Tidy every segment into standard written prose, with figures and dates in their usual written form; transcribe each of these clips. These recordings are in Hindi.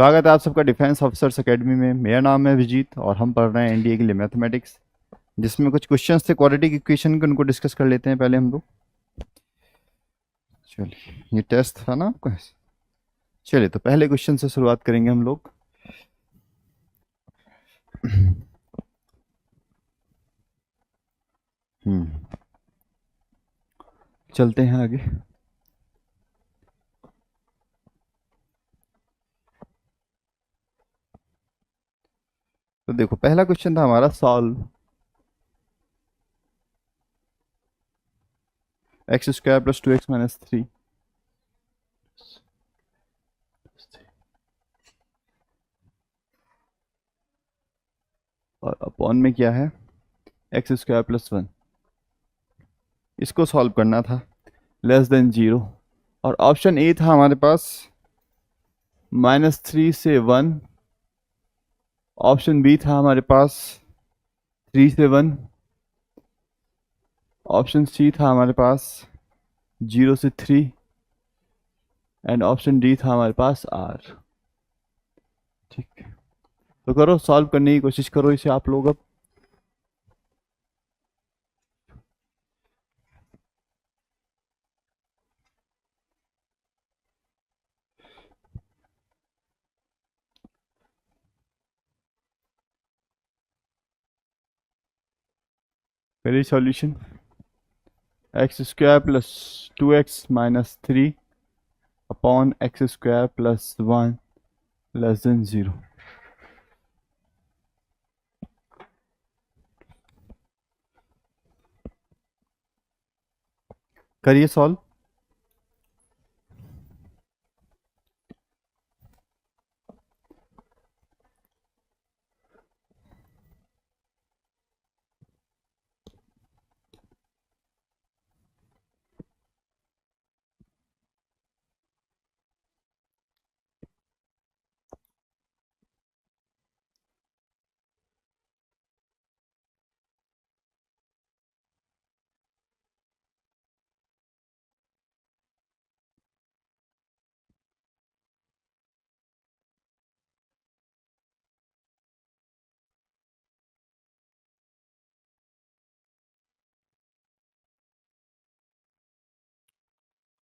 स्वागत है आप सबका डिफेंस ऑफिसर्स एकेडमी में। मेरा नाम है विजीत और हम पढ़ रहे हैं एनडीए के लिए मैथमेटिक्स, जिसमें कुछ क्वेश्चंस थे क्वाड्रेटिक इक्वेशन के, उनको डिस्कस कर लेते हैं पहले हम लोग। चलिए, ये टेस्ट था ना आपका। चलिए, तो पहले क्वेश्चन से शुरुआत करेंगे हम लोग। चलते हैं आगे। तो देखो, पहला क्वेश्चन था हमारा, solve x square plus 2x - 3 और अपॉन में क्या है, x² + 1। इसको सॉल्व करना था लेस देन 0। और ऑप्शन ए था हमारे पास -3 से 1। ऑप्शन बी था हमारे पास 3 से 1। ऑप्शन सी था हमारे पास 0 से 3। एंड ऑप्शन डी था हमारे पास आर। ठीक, तो करो, सॉल्व करने की कोशिश करो इसे आप लोग अब। पहली solution, x² + 2x - 3 upon x² + 1 less than 0। करिए सॉल्व।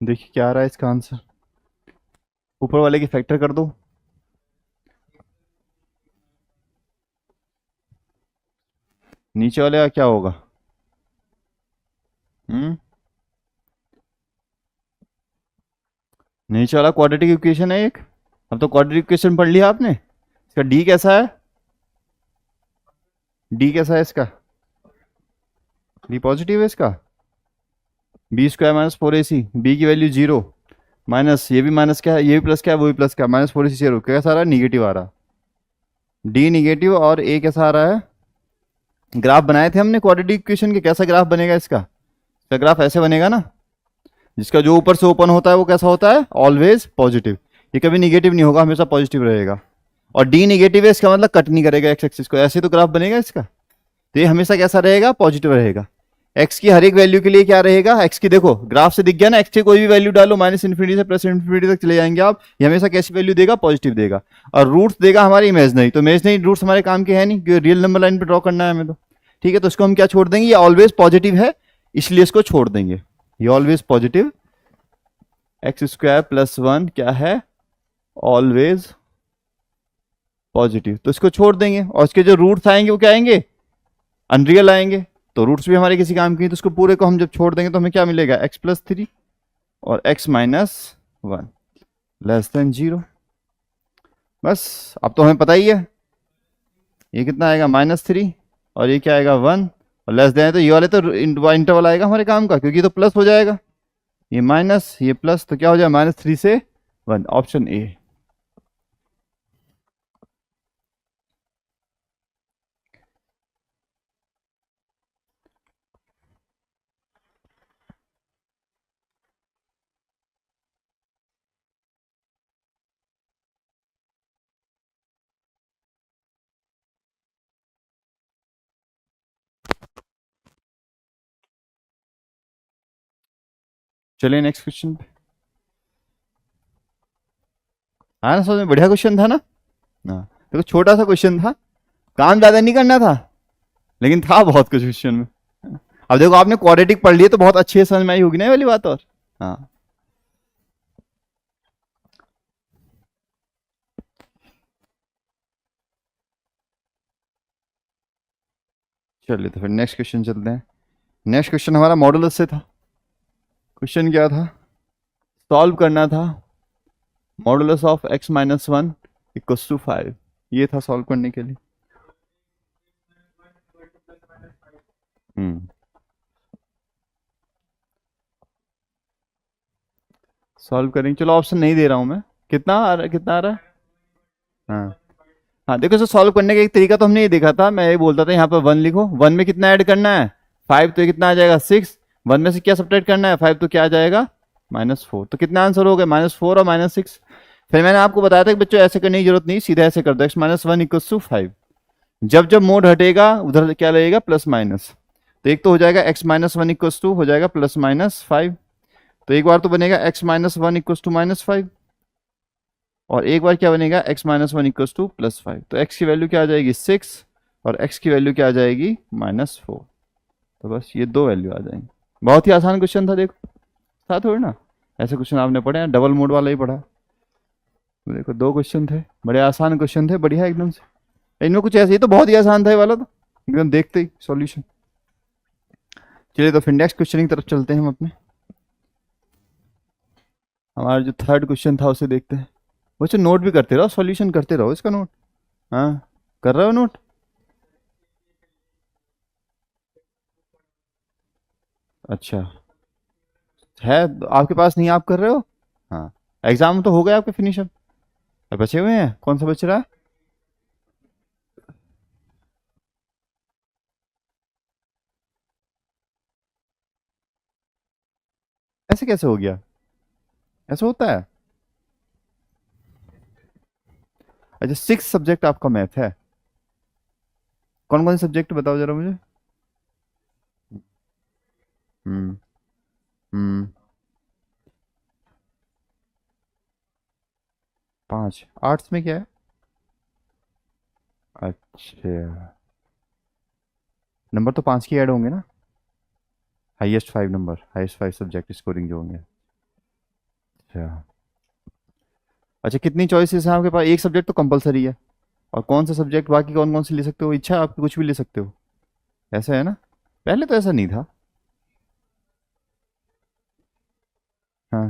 देखिए क्या आ रहा है इसका आंसर। ऊपर वाले की फैक्टर कर दो। नीचे वाले का क्या होगा? हम्म नीचे वाला क्वाड्रेटिक इक्वेशन है एक। अब तो क्वाड्रेटिक इक्वेशन पढ़ लिया आपने। इसका डी कैसा है? डी कैसा है इसका? डी पॉजिटिव है इसका। b² - 4ac, बी की वैल्यू 0। माइनस ये भी माइनस क्या है, ये भी प्लस क्या है, वो भी प्लस क्या है, -4ac 0 कैसा आ रहा है? निगेटिव आ रहा। डी निगेटिव और ए कैसा आ रहा है? ग्राफ बनाए थे हमने क्वाड्रेटिक इक्वेशन के, कैसा ग्राफ बनेगा इसका? इसका ग्राफ ऐसे बनेगा ना, जिसका जो ऊपर से ओपन होता है वो कैसा होता है? Always positive. ये कभी निगेटिव नहीं होगा, हमेशा पॉजिटिव रहेगा। और डी निगेटिव है, इसका मतलब कट नहीं करेगा एक्स एक्सिस को, ऐसे तो ग्राफ बनेगा इसका। तो ये हमेशा कैसा रहेगा? पॉजिटिव रहेगा। एक्स की हर एक वैल्यू के लिए क्या रहेगा? एक्स की देखो ग्राफ से दिख गया ना, एक्स की कोई भी वैल्यू डालो, -∞ से +∞ तक चले जाएंगे आप, ये हमेशा कैसी वैल्यू देगा? पॉजिटिव देगा। और रूट्स देगा हमारे इमेजनरी, तो इमेजनरी रूट्स हमारे काम के है नहीं, क्योंकि रियल नंबर लाइन पे ड्रॉ करना है हमें तो। ठीक है, तो इसको हम क्या छोड़ देंगे? ये ऑलवेज पॉजिटिव है, इसलिए इसको छोड़ देंगे। ये ऑलवेज पॉजिटिव, x² + 1 क्या है? ऑलवेज पॉजिटिव, तो इसको छोड़ देंगे। और इसके जो रूट्स आएंगे वो क्या आएंगे? अनरियल आएंगे। तो रूट्स भी हमारे किसी काम की, तो उसको पूरे को हम जब छोड़ देंगे तो हमें क्या मिलेगा? x + 3 और x - 1 लेस देन 0। बस, अब तो हमें पता ही है ये कितना आएगा, -3, और ये क्या आएगा, 1। और लेस देन है तो ये वाले तो इंटरवल आएगा हमारे काम का, क्योंकि तो प्लस हो जाएगा। ये माइनस, ये प्लस, तो क्या हो जाएगा? -3 से 1, ऑप्शन ए। चलिए नेक्स्ट क्वेश्चन पे। हाँ ना, समझ में? बढ़िया क्वेश्चन था ना। हाँ, देखो छोटा सा क्वेश्चन था, काम ज्यादा नहीं करना था, लेकिन था बहुत कुछ क्वेश्चन में। अब देखो आपने क्वाड्रेटिक पढ़ लिए तो बहुत अच्छी समझ में आई होगी ना ये वाली बात। और हाँ, चलिए तो फिर नेक्स्ट क्वेश्चन चलते हैं। नेक्स्ट क्वेश्चन हमारा मॉडुलस से था। क्वेश्चन क्या था? सॉल्व करना था modulus of x-1 equals to 5। ये था सॉल्व करने के लिए। हम्म सॉल्व करेंगे, चलो ऑप्शन नहीं दे रहा हूं मैं। कितना आ रहा है, कितना आ रहा है? हाँ हाँ, देखो, इसे सॉल्व करने का एक तरीका तो हमने ये देखा था। मैं ये बोलता था यहाँ पर 1 लिखो, 1 में कितना ऐड करना है? 5, तो ये कितना आ जाएगा? 6। 1 में से क्या सब्ट्रैक्ट करना है? 5, तो क्या आ जाएगा? -4। तो कितना आंसर हो गया? -4 और -6। फिर मैंने आपको बताया था कि बच्चों ऐसे करने की जरूरत नहीं, सीधा ऐसे कर दो, x-1 इक्वल्स टू 5। जब जब मोड हटेगा उधर क्या लगेगा? Plus minus. तो एक तो हो जाएगा x-1 इक्वल्स टू हो जाएगा +-5। तो एक बार तो बनेगा x-1 इक्वल्स टू -5, और एक बार क्या बनेगा? x-1 equals to +5। तो x की वैल्यू क्या आ जाएगी? 6, और x की वैल्यू क्या आ जाएगी? -4। तो बस ये दो वैल्यू आ जाएंगी। बहुत ही आसान क्वेश्चन था, देखो था थोड़ी ना, ऐसे क्वेश्चन आपने पढ़े हैं, डबल मोड वाला ही पढ़ा। तो देखो दो क्वेश्चन थे, बड़े आसान क्वेश्चन थे, बढ़िया एकदम से। इनमें कुछ ऐसे ही तो बहुत ही आसान था ये वाला तो, एकदम देखते ही सॉल्यूशन। चलिए तो फिर नेक्स्ट क्वेश्चन की तरफ चलते हैं हम अपने। हमारा जो थर्ड क्वेश्चन था उसे देखते हैं। बच्चों नोट भी करते रहो, सॉल्यूशन करते रहो इसका नोट। हाँ, कर रहे हो नोट? अच्छा, है आपके पास? नहीं, आप कर रहे हो? हाँ, एग्जाम तो हो गए आपके फिनिश अब बचे हुए हैं, कौन सा बच रहा है? ऐसे कैसे हो गया? ऐसा होता है? अच्छा, 6 सब्जेक्ट आपका मैथ है? कौन कौन से सब्जेक्ट बताओ जरा मुझे। हम्म हम्म 5 आर्ट्स में क्या है? अच्छा, नंबर तो 5 की ऐड होंगे ना? Highest 5 number, highest 5 subject scoring जो होंगे। अच्छा। अच्छा, कितनी चॉइसेस हैं आपके पास? एक सब्जेक्ट तो कंपलसरी है, और कौन सा सब्जेक्ट बाकी कौन कौन से ले सकते हो? इच्छा है आपकी, कुछ भी ले सकते हो, ऐसा है ना? पहले तो ऐसा नहीं था। हाँ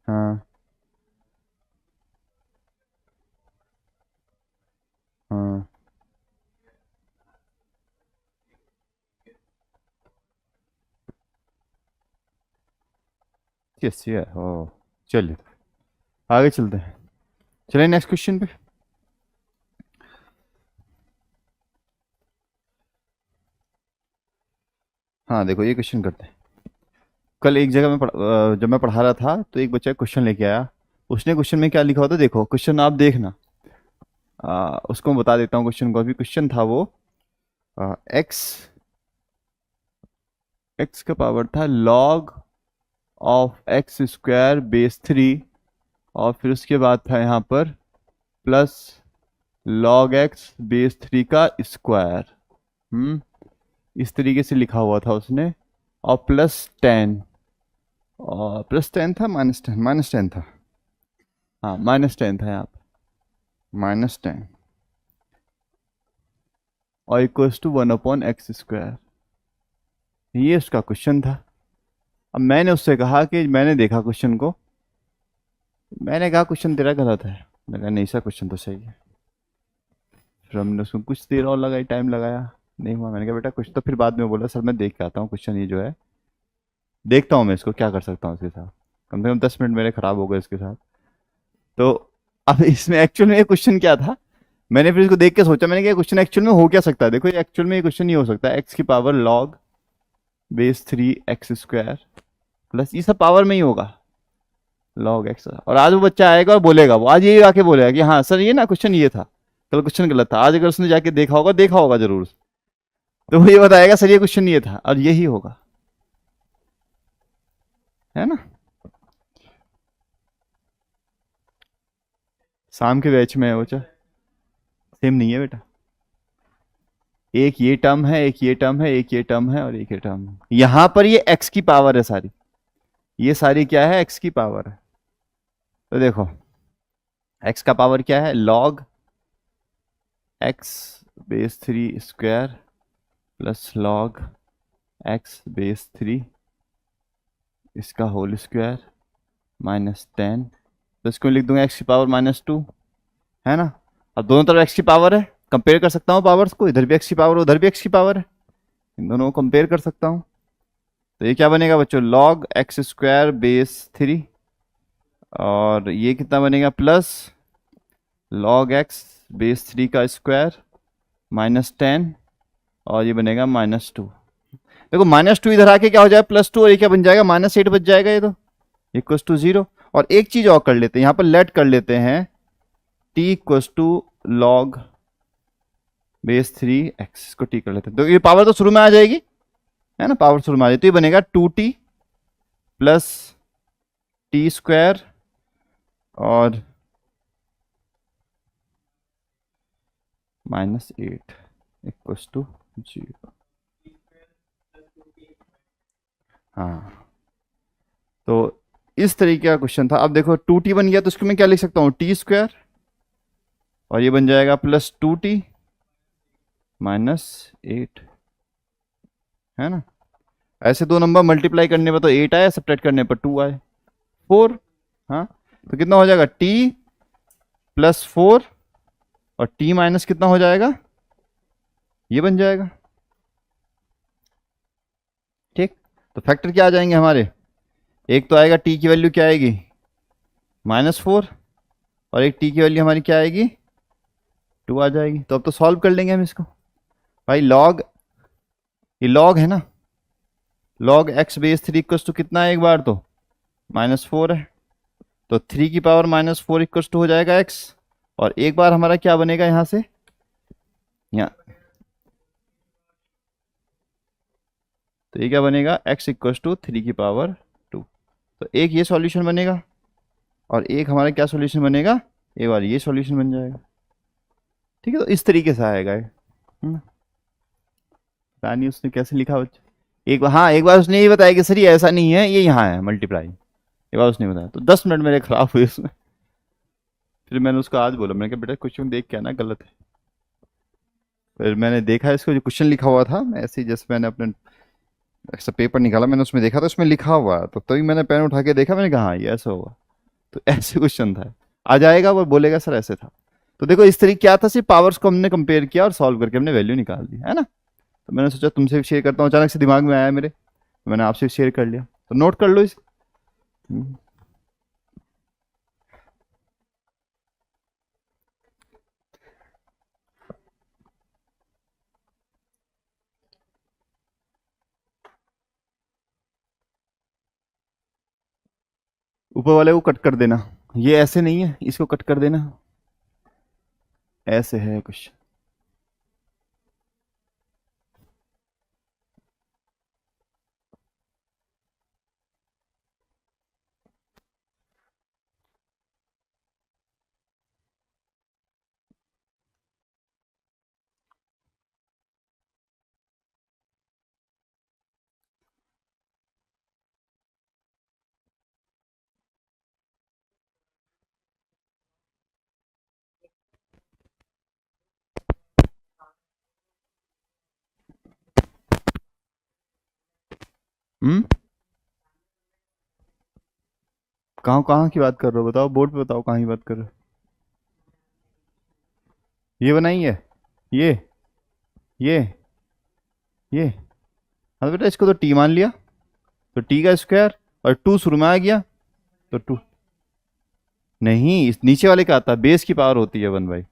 हाँ हाँ, यस ये ओ, चलिए आगे चलते हैं। चलिए नेक्स्ट क्वेश्चन पे। हाँ देखो, ये क्वेश्चन करते हैं। कल एक जगह में जब मैं पढ़ा रहा था तो एक बच्चा क्वेश्चन लेके आया। उसने क्वेश्चन में क्या लिखा होता, देखो क्वेश्चन आप देखना। उसको मैं बता देता हूँ क्वेश्चन को। अभी क्वेश्चन था वो, एक्स एक्स का पावर था log ऑफ x² बेस 3, और फिर उसके बाद था यहाँ पर प्लस log x बेस 3 का स्क्वायर। इस तरीके से लिखा हुआ था उसने, और +10, और +10 था, -10, -10 था। हाँ, -10 था यहाँ पर, -10, और इक्वल्स टू 1/x²। ये उसका क्वेश्चन था। अब मैंने उससे कहा कि मैंने देखा क्वेश्चन को, मैंने कहा क्वेश्चन तेरा गलत है। मैंने कहा नहीं सर, क्वेश्चन तो सही है। फिर हमने उसको कुछ देर और लगाई, टाइम लगाया, नहीं हुआ। मैंने कहा बेटा कुछ तो, फिर बाद में बोला सर मैं देख के आता हूँ क्वेश्चन, ये जो है देखता हूँ मैं इसको क्या कर सकता हूँ इसके साथ। कम से कम 10 मिनट मेरे खराब हो गए इसके साथ। तो अब इसमें एक्चुअल में ये क्वेश्चन क्या था, मैंने फिर इसको देख के सोचा, मैंने कहा क्वेश्चन एक्चुअल में हो क्या सकता है। देखो ये एक्चुअल में ये क्वेश्चन ये हो सकता है, एक्स की power log base 3 x² plus, ये सब पावर में ही होगा, log x। और आज वो बच्चा आएगा और बोलेगा, वो आज ये आके बोलेगा कि हाँ सर ये ना क्वेश्चन ये था, कल क्वेश्चन गलत था। आज अगर उसने जाके देखा होगा जरूर, तो वो ये बताएगा सर ये क्वेश्चन ये था, और यही होगा, है ना? शाम के बैच में है वो, सेम नहीं है बेटा। एक ये टर्म है, एक ये टर्म है, एक ये टर्म है और एक ये टर्म है। यहां पर ये एक्स की पावर है सारी, ये सारी क्या है, एक्स की पावर है। तो देखो एक्स का पावर क्या है, log X base 3 square plus log X base 3 इसका होल स्क्वायर -10। तो इसको लिख दूंगा एक्स की पावर -2, है ना। अब दोनों तरफ एक्स की पावर है, कंपेयर कर सकता हूँ पावर्स को, इधर भी एक्स की पावर उधर भी एक्स की पावर है, इन दोनों को कंपेयर कर सकता हूँ। तो ये क्या बनेगा बच्चों, log एक्स स्क्वायर बेस 3 और ये कितना बनेगा प्लस log एक्स बेस 3 का स्क्वायर -10 और ये बनेगा -2। देखो -2 इधर आके क्या हो जाएगा +2 और ये क्या बन जाएगा -8 बच जाएगा ये तो, इक्वस टू 0। और एक चीज और कर लेते हैं, यहाँ पर लेट कर लेते हैं t equals to log base 3x, इसको t कर लेते हैं। तो ये पावर तो शुरू में आ जाएगी, है ना, पावर शुरू में आ जाएगी। तो ये बनेगा 2t प्लस टी स्क्वायर और -8 इक्वस टू 0। हाँ, तो इस तरीके का क्वेश्चन था। अब देखो 2t बन गया तो इसको मैं क्या लिख सकता हूँ, टी स्क्वायर और ये बन जाएगा +2t -8, है ना। ऐसे दो नंबर मल्टीप्लाई करने पर तो 8 आए, सब्ट्रैक्ट करने पर 2 आए, 4। हाँ, तो कितना हो जाएगा t +4 और t माइनस कितना हो जाएगा, ये बन जाएगा। ठीक, तो फैक्टर क्या आ जाएंगे हमारे, एक तो आएगा t की वैल्यू क्या आएगी -4 और एक t की वैल्यू हमारी क्या आएगी 2 आ जाएगी। तो अब तो सॉल्व कर लेंगे हम इसको भाई। लॉग, ये लॉग है ना, log X base 3 equals to कितना है, एक बार तो -4 है, तो 3 की पावर -4 इक्वस टू हो जाएगा x, और एक बार हमारा क्या बनेगा यहां से, यहाँ तो ये क्या बनेगा x इक्वस टू 3 की पावर 2। तो एक ये सॉल्यूशन बनेगा और एक हमारा क्या सॉल्यूशन बनेगा, एक बार ये सॉल्यूशन बन जाएगा। ठीक है, तो इस तरीके से आएगा ये। पता नहीं उसने कैसे लिखा बच्चा, एक बार, हाँ एक बार उसने ये बताया कि सर ये ऐसा नहीं है, ये यहाँ है मल्टीप्लाई, ये बात उसने बताया। तो 10 मिनट मेरे खराब हुए उसमें। फिर मैंने उसको आज बोला, मैंने कहा बेटा क्वेश्चन देख के आना, गलत है। फिर मैंने देखा इसको, जो क्वेश्चन लिखा हुआ था, मैं ऐसे ही जैसे मैंने अपने ऐसा पेपर निकाला, मैंने उसमें देखा था उसमें लिखा हुआ, तो तभी मैंने पेन उठा के देखा, मैंने कहा हाँ ये ऐसा होगा। तो ऐसे क्वेश्चन था, आ जाएगा वो बोलेगा सर ऐसे था। तो देखो इस तरीके क्या था, सिर्फ पावर्स को हमने कंपेयर किया और सॉल्व करके हमने वैल्यू निकाल दी, है ना। तो मैंने सोचा तुमसे भी शेयर करता हूँ, अचानक से दिमाग में आया मेरे, तो मैंने आपसे शेयर कर लिया। तो नोट कर लो इस। ऊपर वाले को कट कर देना, ये ऐसे नहीं है, इसको कट कर देना, ऐसे है कुछ। कहाँ कहाँ की बात कर रहे हो बताओ, बोर्ड पे बताओ कहाँ की बात कर रहे हो। ये बनाई है, ये ये ये हाँ तो बेटा इसको तो टी मान लिया, तो टी का स्क्वायर और 2 शुरू में आ गया, तो 2 नहीं, इस नीचे वाले का आता है, बेस की पावर होती है 1 बाई,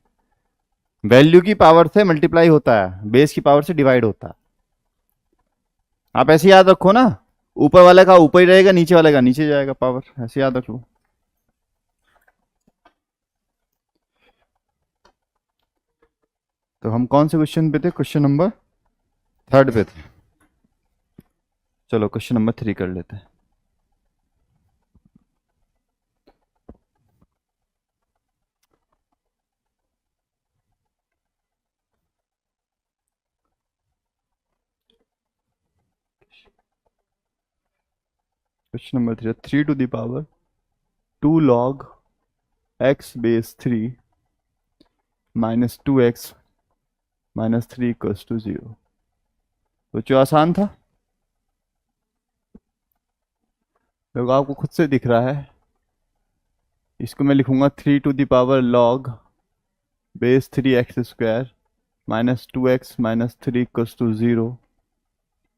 वैल्यू की पावर से मल्टीप्लाई होता है, बेस की पावर से डिवाइड होता है। आप ऐसे याद रखो ना, ऊपर वाले का ऊपर ही रहेगा, नीचे वाले का नीचे जाएगा पावर, ऐसे याद रख लो। तो हम कौन से क्वेश्चन पे थे, क्वेश्चन नंबर 3 पे थे। चलो क्वेश्चन नंबर 3 कर लेते हैं। Question number 3, 3 to the power 2 log x base 3 minus 2x minus 3 equals to 0। तो जो आसान था, देखो आपको खुद से दिख रहा है। इसको मैं लिखूंगा 3 to the power log base 3x² minus 2x minus 3 equals to 0।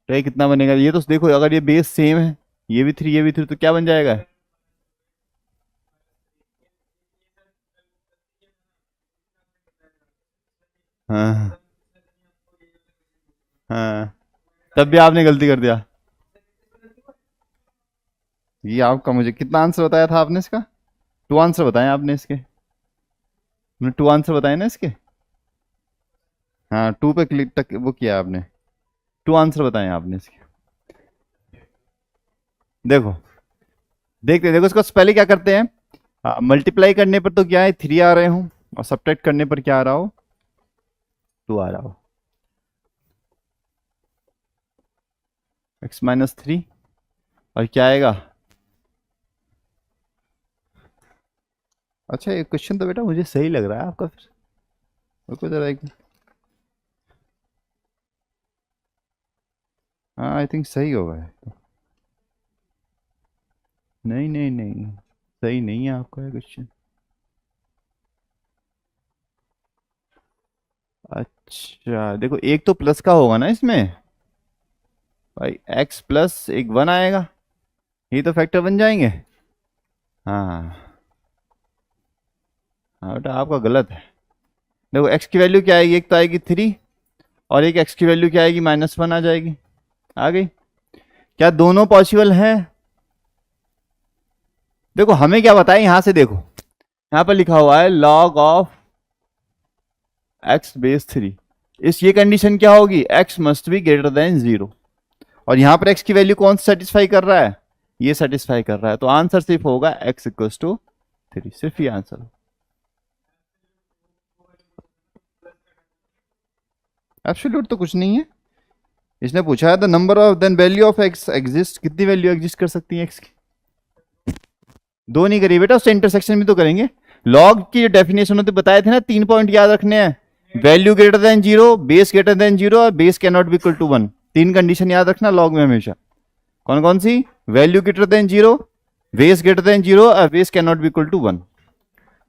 तो ये कितना बनेगा? ये तो देखो, अगर ये बेस सेम है, ये भी 3 ये भी 3, तो क्या बन जाएगा? हाँ हाँ, तब भी आपने गलती कर दिया। ये आपका, मुझे कितना आंसर बताया था आपने इसका? 2 आंसर बताए आपने इसके। मैंने 2 आंसर बताए ना इसके। हाँ, 2 पे क्लिक तक वो किया आपने। 2 आंसर बताए आपने इसके। देखो, देखते देखो इसको पहले क्या करते हैं। मल्टीप्लाई करने पर तो क्या है, 3 आ रहे हो, और सब्ट्रैक्ट करने पर क्या आ रहा हो, 2 आ रहा हो। x माइनस 3 और क्या आएगा? अच्छा, ये क्वेश्चन तो बेटा मुझे सही लग रहा है आपका। फिर रुको जरा एक, हाँ आई थिंक सही होगा ये। नहीं नहीं नहीं, सही नहीं है आपका ये क्वेश्चन। अच्छा देखो, एक तो प्लस का होगा ना इसमें भाई, x प्लस एक 1 आएगा, ये तो फैक्टर बन जाएंगे। हाँ हाँ बेटा, आपका गलत है। देखो x की वैल्यू क्या आएगी, एक तो आएगी 3, और एक x की वैल्यू क्या आएगी, -1 आ जाएगी। आ गई? क्या दोनों पॉसिबल है? देखो हमें क्या बताया यहां से, देखो यहां पर लिखा हुआ है log ऑफ x बेस 3। इस ये कंडीशन क्या होगी, x must be greater than 0। और यहां पर x की वैल्यू कौन सी सेटिस्फाई कर रहा है, ये सेटिस्फाई कर रहा है। तो आंसर सिर्फ होगा x इक्वल्स टू 3, सिर्फ ये आंसर। एब्सोल्यूट तो कुछ नहीं है। इसने पूछा है the number of then value of x exist, कितनी वैल्यू एग्जिस्ट कर सकती है x की? दो नहीं करिए बेटा, उससे इंटरसेक्शन भी तो करेंगे। लॉग की जो डेफिनेशन होती बताए थे ना, 3 पॉइंट याद रखने हैं। Value greater than 0, base greater than 0, और base can not be equal to 1। 3 condition याद रखना लॉग में हमेशा। कौन कौन सी? Value greater than 0, base greater than 0, और base can not be equal to 1।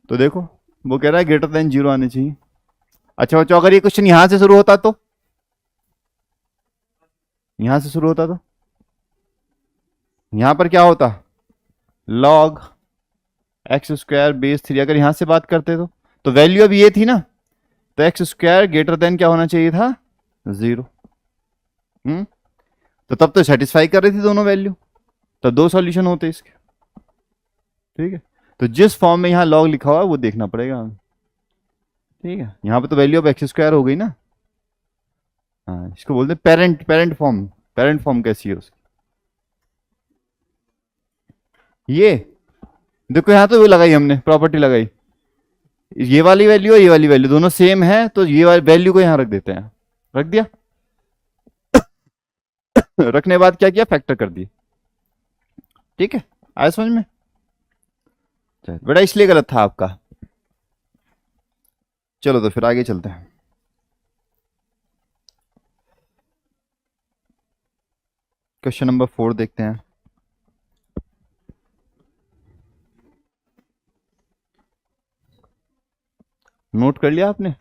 तो देखो वो कह रहा है ग्रेटर देन 0 आने चाहिए। अच्छा बच्चों, अगर ये क्वेश्चन यहां से शुरू होता तो, यहां से शुरू होता तो यहां पर क्या होता, लॉग x² बेस 3। अगर यहां से बात करते तो वैल्यू अब ये थी ना, तो x² ग्रेटर देन क्या होना चाहिए था, 0। तो तब तो सेटिस्फाई कर रही थी दोनों वैल्यू, तब 2 सॉल्यूशन होते इसके। ठीक है, तो जिस फॉर्म में यहाँ लॉग लिखा हुआ है वो देखना पड़ेगा हमें। ठीक है, यहाँ पे तो वैल्यू ऑफ x² हो गई ना। हाँ, इसको बोलते हैं parent, parent form. Parent form कैसी है उसकी, ये देखो यहाँ तो वो लगाई हमने, प्रॉपर्टी लगाई। ये वाली वैल्यू और ये वाली वैल्यू दोनों सेम है, तो ये वाली वैल्यू को यहाँ रख देते हैं। रख दिया। रखने बाद क्या किया, फैक्टर कर दिए। ठीक है, आया समझ में? बेटा इसलिए गलत था आपका। चलो तो फिर आगे चलते हैं। क्वेश्चन नंबर 4 देखते हैं। नोट कर लिया आपने?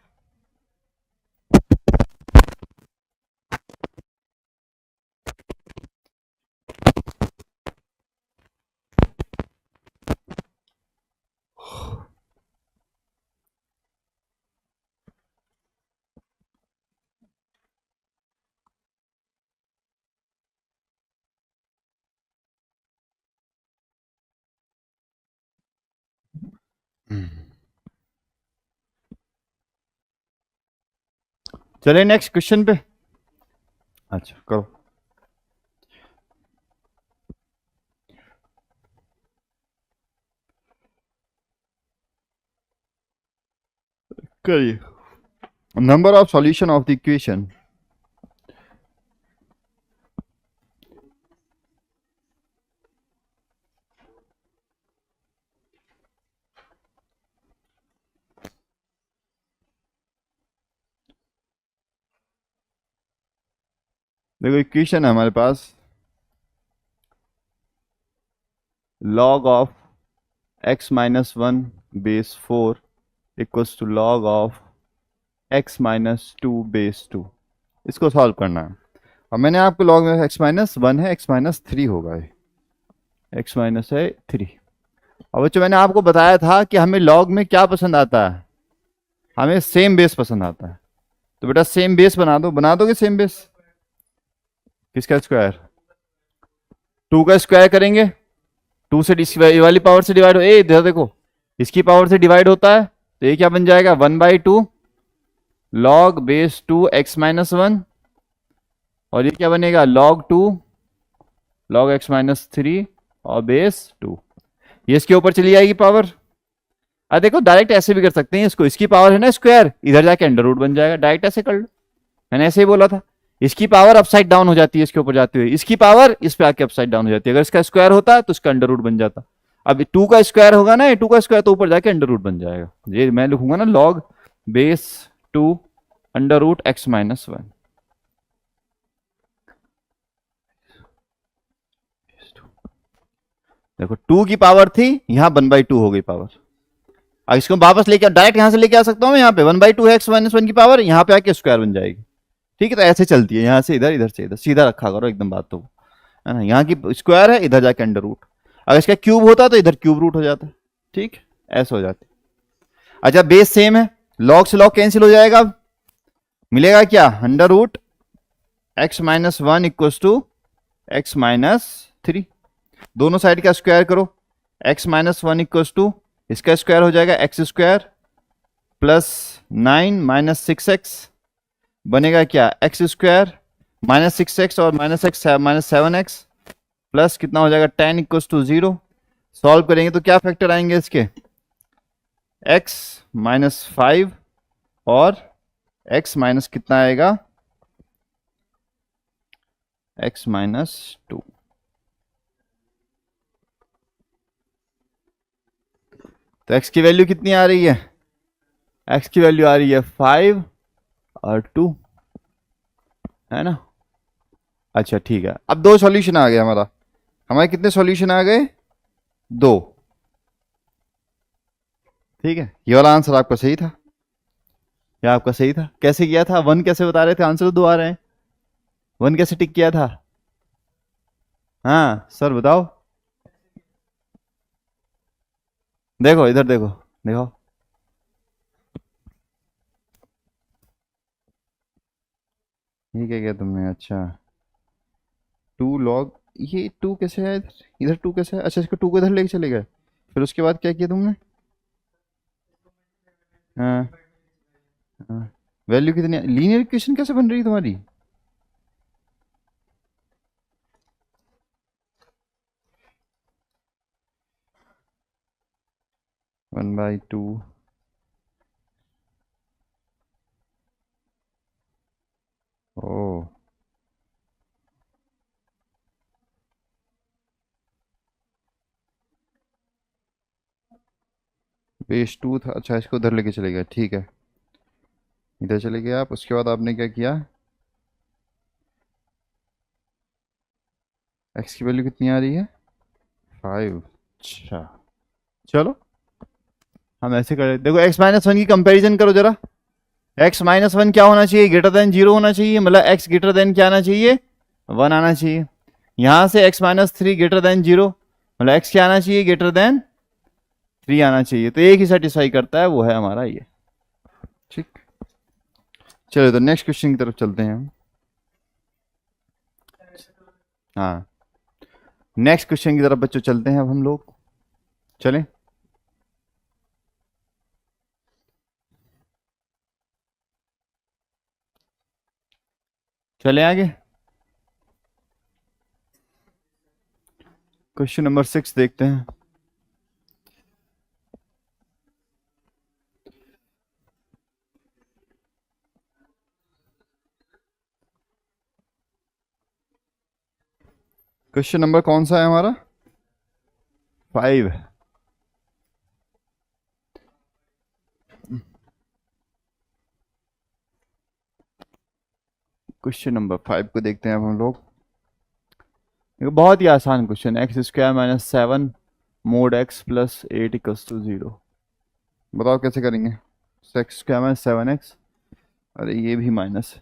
चले नेक्स्ट क्वेश्चन पे। अच्छा करो। करिए। Number of solution of the equation देखो इक्वेशन है हमारे पास, log of x minus one base four equals to log of x minus two base two. इसको सॉल्व करना है। और मैंने आपको log में x माइनस वन है, x माइनस थ्री होगा, ये x माइनस है थ्री। और बच्चों मैंने आपको बताया था कि हमें log में क्या पसंद आता है, हमें सेम बेस पसंद आता है। तो बेटा सेम बेस बना दो, बना दोगे सेम बेस? किसका स्क्वायर? टू का स्क्वायर करेंगे, टू से ये वाली पावर से डिवाइड हो, ए इधर देखो, इसकी पावर से डिवाइड होता है, तो ये क्या बन जाएगा, one by two log base two x minus one, और ये क्या बनेगा, log two log x minus three और बेस टू। ये इसके ऊपर चली जाएगी पावर। अब देखो डायरेक्ट ऐसे भी कर सकते हैं इसको, इसकी पावर है ना स्क्वायर, इधर जाके अंडर रूट बन जाएगा, डायरेक्ट ऐसे कर लो। मैंने ऐसे ही बोला था, इसकी पावर अपसाइड डाउन हो जाती है इसके ऊपर जाते हुए, इसकी पावर इस पे आके अपसाइड डाउन हो जाती है। अगर इसका स्क्वायर होता तो इसका अंडर रूट बन जाता। अब टू का स्क्वायर होगा ना, टू का स्क्वायर तो ऊपर जाके अंडर रूट बन जाएगा। ये मैं लिखूंगा ना, log base two under root x minus one. देखो टू की पावर थी, यहां वन बाई टू हो गई पावर। अब इसको वापस लेके डायरेक्ट यहां से लेके आ सकता हूं मैं, यहाँ पे वन बाई टू है एक्स माइनस वन की पावर, यहाँ पे आके स्क्वायर बन जाएगी। ठीक है, तो ऐसे चलती है, यहाँ से इधर, इधर से इधर, सीधा रखा करो एकदम बात तो, है ना। यहाँ की स्क्वायर है, इधर जाके अंडर रूट। अगर इसका क्यूब होता तो इधर क्यूब रूट हो जाता। ठीक, ऐसे हो जाती। अच्छा बेस सेम है, लॉग से लॉग कैंसिल हो जाएगा, अब मिलेगा क्या, under root x minus one equal to x minus three. दोनों साइड का स्क्वायर करो, x minus one equal to, इसका स्क्वायर हो जाएगा x square plus nine minus six x, बनेगा क्या, x square minus six x और minus x minus seven x plus कितना हो जाएगा, ten equal to zero. Solve करेंगे तो क्या फैक्टर आएंगे इसके, एक्स माइनस फाइव और एक्स माइनस कितना आएगा, एक्स माइनस टू। तो एक्स की वैल्यू कितनी आ रही है, एक्स की वैल्यू आ रही है फाइव और टू, है ना। अच्छा ठीक है, अब दो सॉल्यूशन आ गए हमारा। हमारे कितने सॉल्यूशन आ गए, दो। ठीक है, ये वाला आंसर आपका सही था, या आपका सही था। कैसे किया था, वन कैसे बता रहे थे, आंसर तो दो आ रहे हैं, वन कैसे टिक किया था, हाँ सर बताओ। देखो इधर देखो, देखो ये क्या किया तुमने, अच्छा टू लॉग, ये टू कैसे है इधर, इधर टू कैसे है, अच्छा इसको टू को इधर लेके चले गए, फिर उसके बाद क्या किया तुमने, हाँ हाँ, वैल्यू कितनी, लीनियर इक्वेशन कैसे बन रही है तुम्हारी, वन बाई टू, ओ बेस टू था, अच्छा इसको उधर लेके चले गए, ठीक है इधर चले गए आप। उसके बाद आपने क्या किया, एक्स की वैल्यू कितनी आ रही है, फाइव। अच्छा चलो हम ऐसे करें, देखो एक्स माइनस वन की कंपेरिजन करो जरा, एक्स माइनस वन क्या होना चाहिए, ग्रेटर देन जीरो होना चाहिए, मतलब एक्स ग्रेटर देन क्या आना चाहिए, वन आना चाहिए। यहां से x minus three greater than zero, मतलब एक्स क्या आना चाहिए, ग्रेटर देन थ्री आना चाहिए। तो एक ही सेटिस्फाई करता है, वो है हमारा ये। ठीक, चलो तो नेक्स्ट क्वेश्चन की तरफ चलते हैं हम। हाँ नेक्स्ट क्वेश्चन की तरफ बच्चों चलते हैं अब हम लोग, चलें। चले आगे, क्वेश्चन नंबर सिक्स देखते हैं। क्वेश्चन नंबर कौन सा है हमारा, फाइव। क्वेश्चन नंबर 5 को देखते हैं अब हम लोग। देखो बहुत ही आसान question, x square minus 7 mod x plus 8 equals to 0। बताओ कैसे करेंगे। एक्स स्क्वायर माइनस 7x, अरे ये भी माइनस,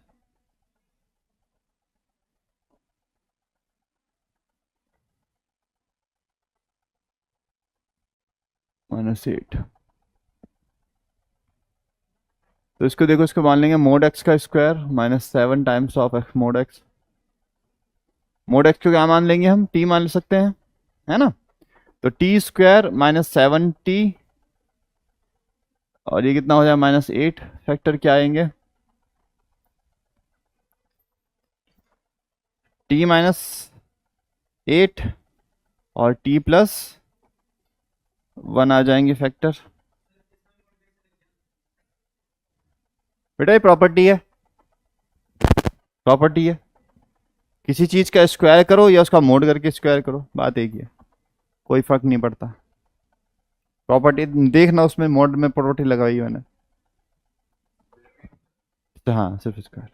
-8। तो इसको देखो, इसको मान लेंगे मोड एक्स का square minus 7 times of x mode x. Mode x को क्या मान लेंगे हम, टी मान सकते हैं, है ना। तो टी स्क्वायर -7t, और ये कितना हो जाए -8। फैक्टर क्या आएंगे, टी -8 और टी +1 आ जाएंगे फैक्टर। बेटा ये प्रॉपर्टी है, प्रॉपर्टी है। किसी चीज का स्क्वायर करो या उसका मोड करके स्क्वायर करो, बात एक ही है, कोई फर्क नहीं पड़ता। प्रॉपर्टी देखना, उसमें मोड में प्रॉपर्टी लगाई है मैंने। तो हाँ सिर्फ स्क्वायर,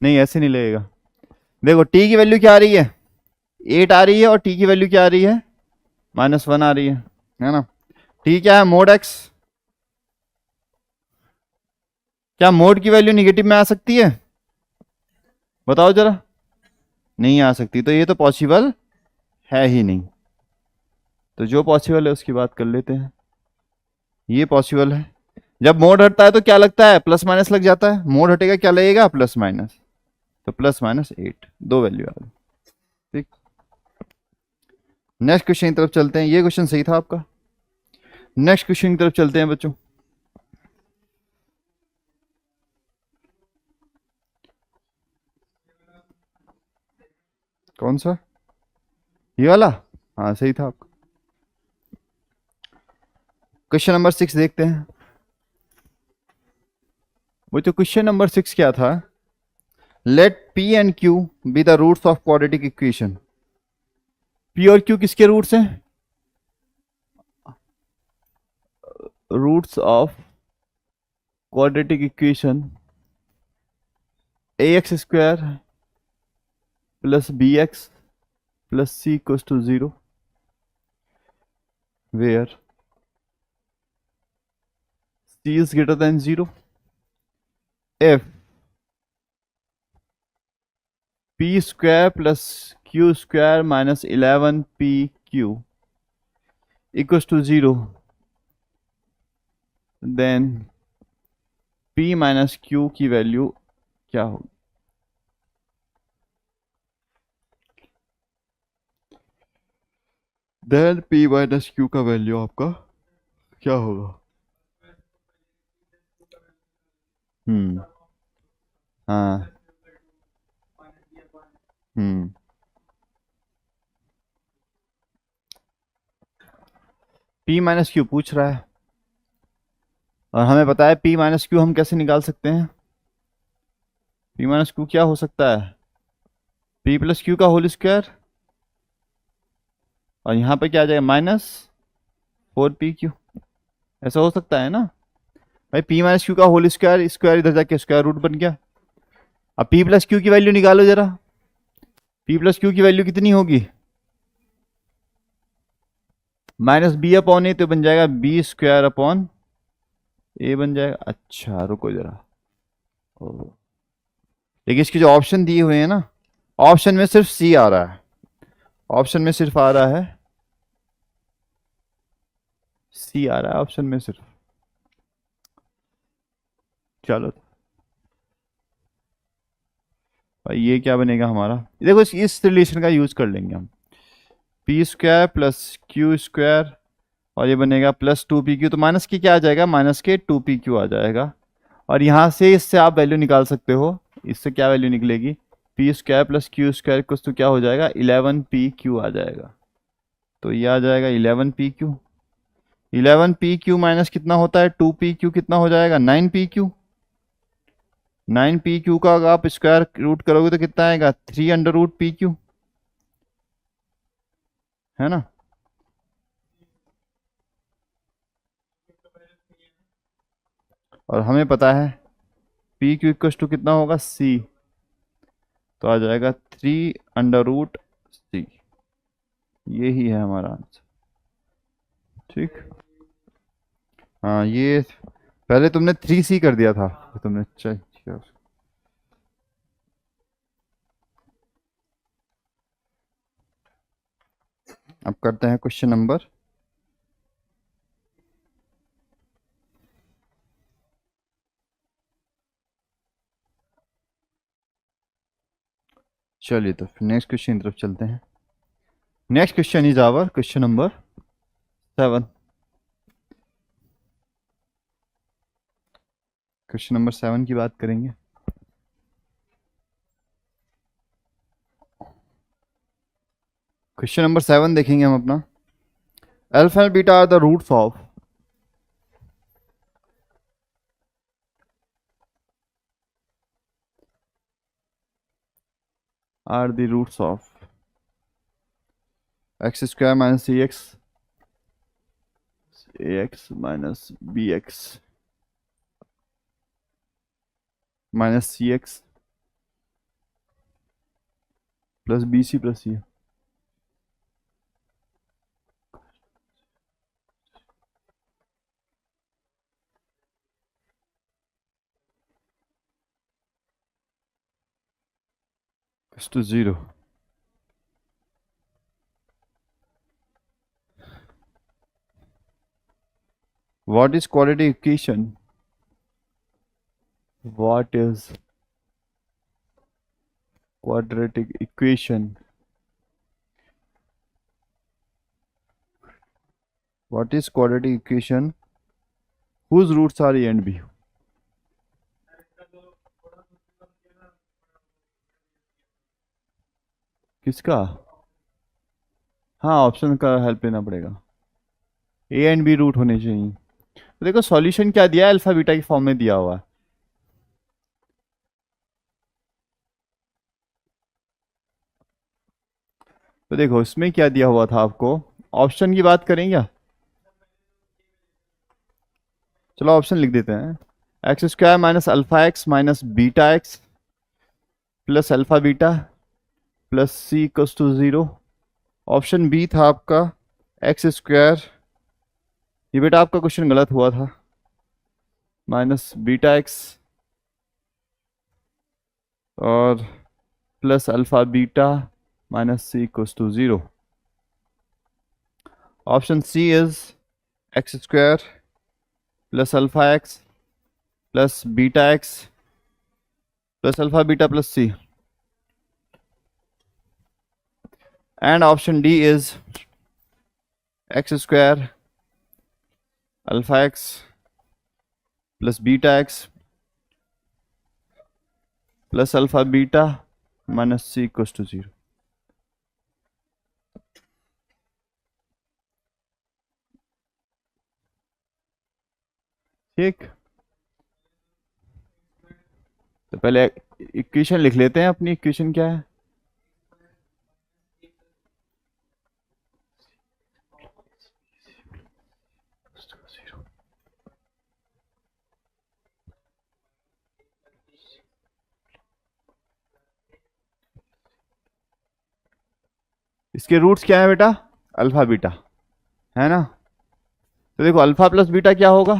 नहीं ऐसे नहीं लगेगा। देखो टी की वैल्यू क्या आ रही है, 8 आ रही है, और टी की वैल्यू क्या आ रही है, -1 आ रही है ना। टी क्या है, मोड एक्स। क्या मोड की वैल्यू निगेटिव में आ सकती है, बताओ जरा। नहीं आ सकती, तो ये तो पॉसिबल है ही नहीं। तो जो पॉसिबल है उसकी बात कर लेते हैं। ये पॉसिबल है, जब मोड हटता है तो क्या लगता है, प्लस माइनस लग जाता है। मोड हटेगा क्या लगेगा, प्लस माइनस। तो +-8, दो वैल्यू आ गई। ठीक, नेक्स्ट क्वेश्चन की तरफ चलते हैं। ये क्वेश्चन सही था आपका। नेक्स्ट क्वेश्चन की तरफ चलते हैं बच्चों। कौन सा, ये वाला, हाँ सही था आपका। क्वेश्चन नंबर 6 देखते हैं। वो तो क्वेश्चन नंबर 6 क्या था, let P and Q be the roots of quadratic equation. P और Q किसके रूट्स हैं, roots of quadratic equation ax square plus bx plus c equals to 0, where c is greater than 0 if p square plus q square minus 11pq equals to 0, then p minus q की वैल्यू क्या होगी। देन p माइनस q का वैल्यू आपका क्या होगा। हाँ। हम्म p माइनस क्यू पूछ रहा है, और हमें पता है p माइनस क्यू हम कैसे निकाल सकते हैं। p माइनस क्यू क्या हो सकता है, p प्लस क्यू का होल स्क्वायर, और यहाँ पे क्या आ जाएगा -4pq। ऐसा हो सकता है ना भाई, p माइनस क्यू का होल स्क्वायर, स्क्वायर इधर जाके स्क्वायर रूट बन गया। अब p प्लस क्यू की वैल्यू निकालो जरा, p प्लस क्यू की वैल्यू कितनी होगी, -b/a, तो बन जाएगा b² बन जाएगा। अच्छा रुको जरा, देखिए इसके जो ऑप्शन दिए हुए हैं ना, ऑप्शन में सिर्फ सी आ रहा है, ऑप्शन में सिर्फ आ रहा है सी आ रहा है ऑप्शन में सिर्फ। चलो भाई ये क्या बनेगा हमारा, देखो इस रिलेशन का यूज कर लेंगे हम, p² प्लस q², और ये बनेगा +2pq। तो माइनस की क्या आ जाएगा, -2pq आ जाएगा। और यहाँ से इससे आप वैल्यू निकाल सकते हो, इससे क्या वैल्यू निकलेगी, p² प्लस q² कुछ तो क्या हो जाएगा, 11pq आ जाएगा। तो ये आ जाएगा 11pq। 11pq माइनस कितना होता है 2pq, कितना हो जाएगा 9pq। 9pq का अगर आप स्क्वायर रूट करोगे तो कितना आएगा 3√pq, है ना। और हमें पता है पी क्यू इक्वल टू कितना होगा सी, तो आ जाएगा 3 अंडर रूट सी। यही है हमारा आंसर। ठीक। हाँ ये पहले तुमने 3C कर दिया था, तो तुमने चेक किया। अब करते हैं क्वेश्चन नंबर। चलिए तो नेक्स्ट क्वेश्चन की तरफ चलते हैं। Next question is our question number 7। Question number 7 की बात करेंगे। क्वेश्चन नंबर 7 देखेंगे हम अपना। Alpha and beta are the roots of x square minus c x a x minus b x minus c x plus b c plus c to 0। What is quadratic equation? What is quadratic equation? What is quadratic equation whose roots are a and b? किसका? हाँ ऑप्शन का हेल्प लेना पड़ेगा। ए एंड बी रूट होने चाहिए। तो देखो सॉल्यूशन क्या दिया है, अल्फा बीटा की फॉर्म में दिया हुआ है। तो देखो इसमें क्या दिया हुआ था आपको, ऑप्शन की बात करें क्या? चलो ऑप्शन लिख देते हैं। X square minus alpha x minus beta x plus alpha beta plus c equals to 0। Option b था आपका एक्स स्क्वायर, ये बेटा आपका क्वेश्चन गलत हुआ था, माइनस बीटा एक्स और plus alpha beta minus c equals to 0। Option c is x square plus alpha x plus beta x plus alpha beta plus c, and option D is x square alpha x plus beta x plus alpha beta minus c equals to 0। ठीक, तो पहले इक्वेशन लिख लेते हैं। अपनी इक्वेशन क्या है? इसके रूट्स क्या है बेटा? अल्फा बीटा है ना। तो देखो अल्फा प्लस बीटा क्या होगा?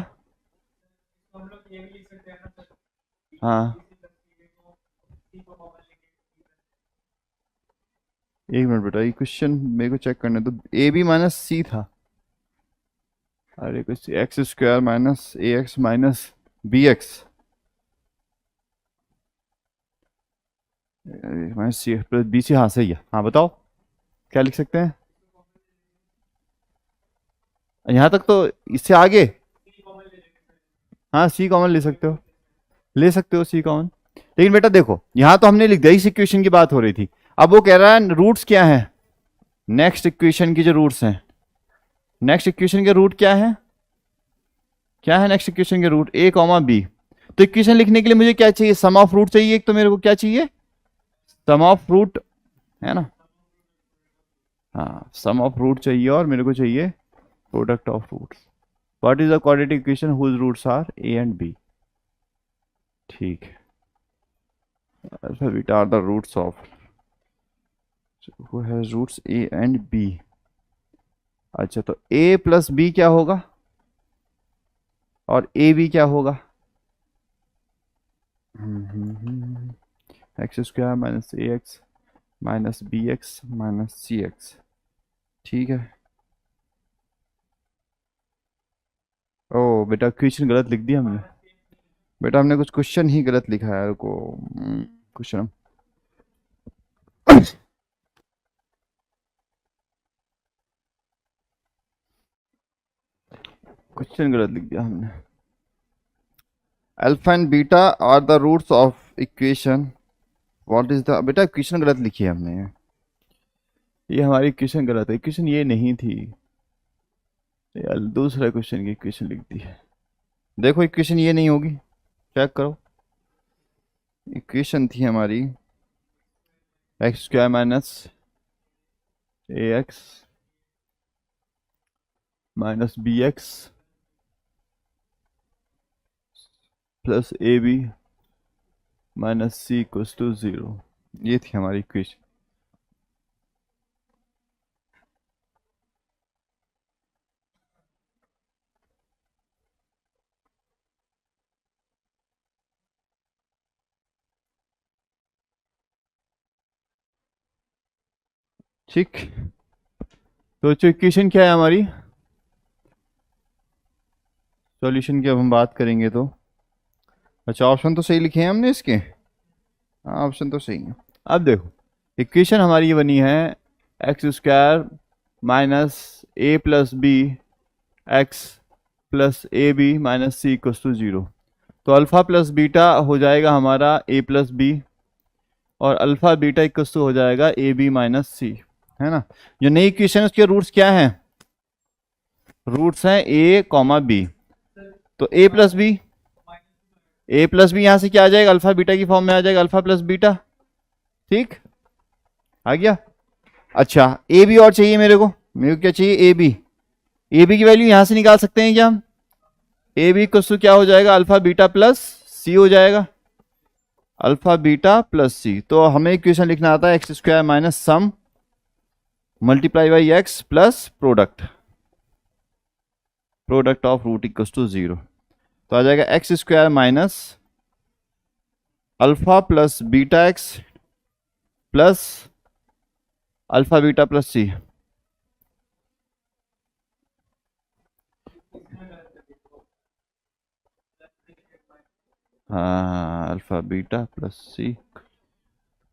हाँ एक मिनट बेटा, ये क्वेश्चन मेरे को चेक करने तो ए बी माइनस सी था। अरे कुछ x square minus a x minus b x minus c plus b c. हाँ सही है। हाँ बताओ क्या लिख सकते हैं यहाँ तक, तो इससे आगे? हाँ सी कॉमन ले सकते हो, ले सकते हो सी कॉमन। लेकिन बेटा देखो यहां तो हमने लिख दिया, इस इक्वेशन की बात हो रही थी। अब वो कह रहा है रूट्स क्या है, नेक्स्ट इक्वेशन की जो रूट्स हैं, नेक्स्ट इक्वेशन के रूट क्या है? क्या है नेक्स्ट इक्वेशन के रूट? ए कॉमा बी। तो इक्वेशन लिखने के लिए मुझे क्या चाहिए? सम ऑफ रूट चाहिए। एक तो मेरे को क्या चाहिए? सम ऑफ रूट, है ना। हाँ सम ऑफ रूट चाहिए और मेरे को चाहिए product of roots. What is the quadratic equation whose roots are a and b? ठीक है, alpha beta are the roots of who has roots a and b. अच्छा, तो ए प्लस बी क्या होगा और ए बी क्या होगा? X square minus a x minus b x minus c x. ठीक है। ओ बेटा, क्वेश्चन गलत लिख दिया हमने। बेटा हमने कुछ क्वेश्चन ही गलत लिखा है को क्वेश्चन क्वेश्चन गलत लिख दिया हमने। Alpha and beta are the roots of equation what is the. बेटा इक्वेशन गलत लिखी है हमने, ये हमारी इक्वेशन गलत है, इक्वेशन ये नहीं थी यार, दूसरा क्वेश्चन की इक्वेशन लिख दी है। देखो इक्वेशन ये नहीं होगी, चेक करो। इक्वेशन थी हमारी x square minus a x minus b x plus a b minus c equals to 0। ये थी हमारी इक्वेशन। ठीक, तो इक्वेशन क्या है हमारी? सॉल्यूशन की अब हम बात करेंगे तो अच्छा, ऑप्शन तो सही लिखे हैं हमने इसके। हाँ, ऑप्शन तो सही है। अब देखो इक्वेशन हमारी ये बनी है x square minus a plus b x plus a b minus c equals to 0। तो अल्फा प्लस बीटा हो जाएगा हमारा ए प्लस बी और अल्फा बीटा इक्वल्स टू हो जाएगा ए बी माइनस सी, है ना। जो नई इक्वेशन है उसके रूट्स क्या हैं? रूट्स हैं ए कॉमा बी। तो ए प्लस बी यहां से क्या आ जाएगा? अल्फा बीटा की फॉर्म में आ जाएगा, अल्फा प्लस बीटा। ठीक, आ गया। अच्छा, ए बी और चाहिए मेरे को क्या चाहिए? ए बी की वैल्यू यहां से निकाल सकते हैं क्या हम? ए बी को क्या हो जाएगा? अल्फा बीटा प्लस सी हो जाएगा, अल्फा बीटा प्लस सी। तो हमें इक्वेशन लिखना आता है x square minus sum multiply by x plus product of root equals to 0। तो आ जाएगा x square minus alpha plus beta x plus alpha beta plus c. हाँ, अल्फा बीटा प्लस सी।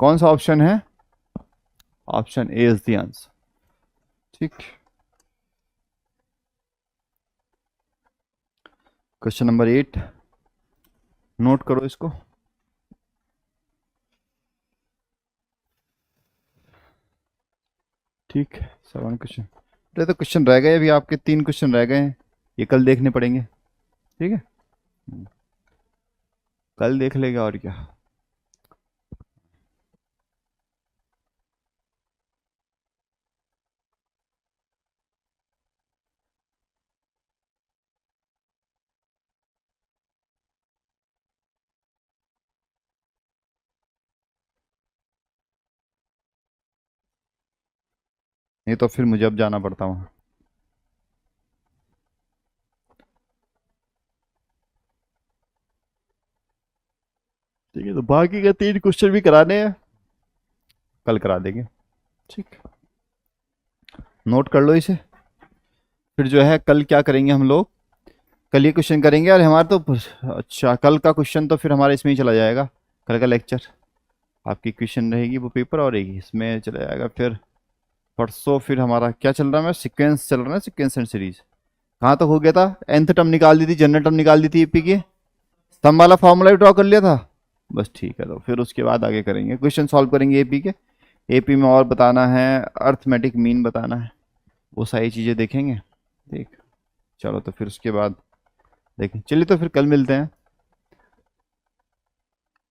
कौन सा ऑप्शन है? Option A is the answer. ठीक, क्वेश्चन नंबर 8 नोट करो इसको। ठीक है, 7 क्वेश्चन। तो क्वेश्चन रह गए अभी, आपके 3 क्वेश्चन रह गए हैं, ये कल देखने पड़ेंगे। ठीक है, कल देख लेगा और क्या। नहीं तो फिर मुझे अब जाना पड़ता वहाँ। ठीक है, तो बाकी के 3 क्वेश्चन भी कराने हैं, कल करा देंगे। ठीक, नोट कर लो इसे। फिर जो है कल क्या करेंगे हम लोग, कल ये क्वेश्चन करेंगे और हमारा तो अच्छा कल का क्वेश्चन तो फिर हमारा इसमें ही चला जाएगा। कल का लेक्चर आपकी क्वेश्चन रहेगी वो पेपर और एक इसमें चला जाएगा। फिर परसों फिर हमारा क्या चल रहा है? सीक्वेंस चल रहा है, सीक्वेंस एंड सीरीज। कहाँ तक हो गया था? nth टर्म निकाल दी थी, जनरल टर्म निकाल दी थी एपी के, स्तंभ वाला फॉर्मूला भी ड्रॉ कर लिया था। बस ठीक है, तो फिर उसके बाद आगे करेंगे, क्वेश्चन सॉल्व करेंगे एपी के। एपी में और बताना है, अर्थमेटिक मीन बताना है, वो सारी चीज़ें देखेंगे। ठीक, चलो तो फिर उसके बाद देखें। चलिए तो फिर कल मिलते हैं।